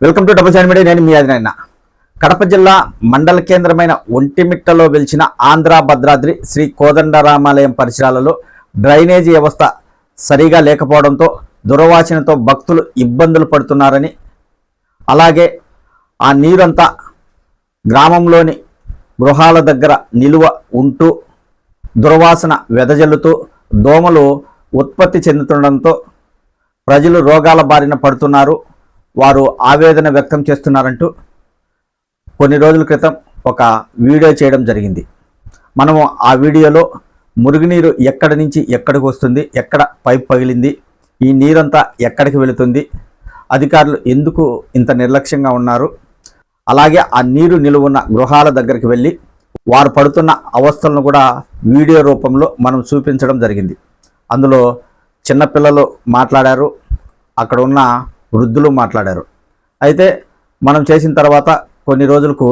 Welcome to Double Sign Media. నేను మీ అదినైనా. కడప జిల్లా మండల కేంద్రమైన ఒంటిమిట్టలో వెలిచిన ఆంధ్ర భద్రాద్రి శ్రీ కోదండరామాలయం పరిసరాలలో డ్రైనేజీ వ్యవస్థ సరిగా లేకపోవడంతో దుర్వాసనతో భక్తులు ఇబ్బందులు పడుతున్నారని, అలాగే ఆ నీరంతా గ్రామంలోని గృహాల దగ్గర నిలువ ఉంటూ దుర్వాసన వెదజల్లుతూ దోమలు ఉత్పత్తి చెందుతుండడంతో ప్రజలు రోగాల బారిన పడుతున్నారు. వారు ఆవేదన వ్యక్తం చేస్తున్నారంటూ కొన్ని రోజుల క్రితం ఒక వీడియో చేయడం జరిగింది. మనము ఆ వీడియోలో మురుగునీరు ఎక్కడి నుంచి ఎక్కడికి వస్తుంది, ఎక్కడ పైప్ పగిలింది, ఈ నీరంతా ఎక్కడికి వెళుతుంది, అధికారులు ఎందుకు ఇంత నిర్లక్ష్యంగా ఉన్నారు, అలాగే ఆ నీరు నిలువున్న గృహాల దగ్గరికి వెళ్ళి వారు పడుతున్న అవస్థలను కూడా వీడియో రూపంలో మనం చూపించడం జరిగింది. అందులో చిన్నపిల్లలు మాట్లాడారు, అక్కడ ఉన్న వృద్ధులు మాట్లాడారు. అయితే మనం చేసిన తర్వాత కొన్ని రోజులకు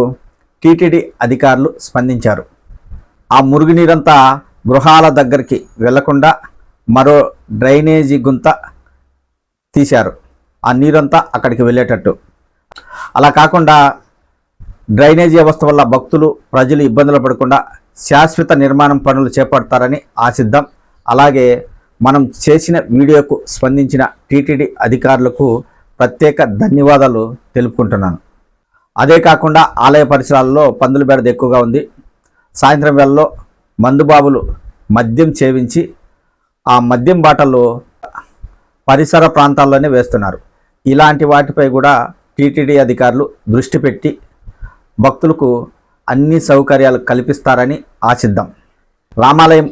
టీటీడీ అధికారులు స్పందించారు. ఆ మురుగునీరంతా గృహాల దగ్గరికి వెళ్లకుండా మరో డ్రైనేజీ గుంత తీశారు, ఆ నీరంతా అక్కడికి వెళ్ళేటట్టు. అలా కాకుండా డ్రైనేజీ వ్యవస్థ వల్ల భక్తులు ప్రజలు ఇబ్బందులు పడకుండా శాశ్వత నిర్మాణం పనులు చేపడతారని ఆశిద్దాం. అలాగే మనం చేసిన వీడియోకు స్పందించిన టీటీడీ అధికారులకు ప్రత్యేక ధన్యవాదాలు తెలుపుకుంటున్నాను. అదే కాకుండా ఆలయ పరిసరాల్లో పందుల బెడద ఎక్కువగా ఉంది. సాయంత్రం వేళల్లో మందుబాబులు మద్యం సేవించి ఆ మద్యం బాటలు పరిసర ప్రాంతాల్లోనే వేస్తున్నారు. ఇలాంటి వాటిపై కూడా టీటీడీ అధికారులు దృష్టి పెట్టి భక్తులకు అన్ని సౌకర్యాలు కల్పిస్తారని ఆశిద్దాం. రామాలయం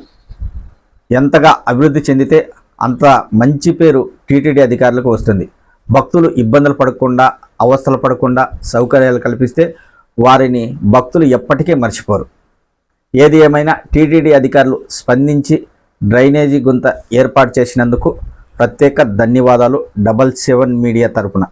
ఎంతగా అభివృద్ధి చెందితే అంత మంచి పేరు టీటీడీ అధికారులకు వస్తుంది. భక్తులు ఇబ్బందులు పడకుండా, అవస్థలు పడకుండా సౌకర్యాలు కల్పిస్తే వారిని భక్తులు ఎప్పటికీ మర్చిపోరు. ఏది ఏమైనా టీటీడీ అధికారులు స్పందించి డ్రైనేజీ గుంత ఏర్పాటు చేసినందుకు ప్రత్యేక ధన్యవాదాలు. 77 మీడియా తరపున.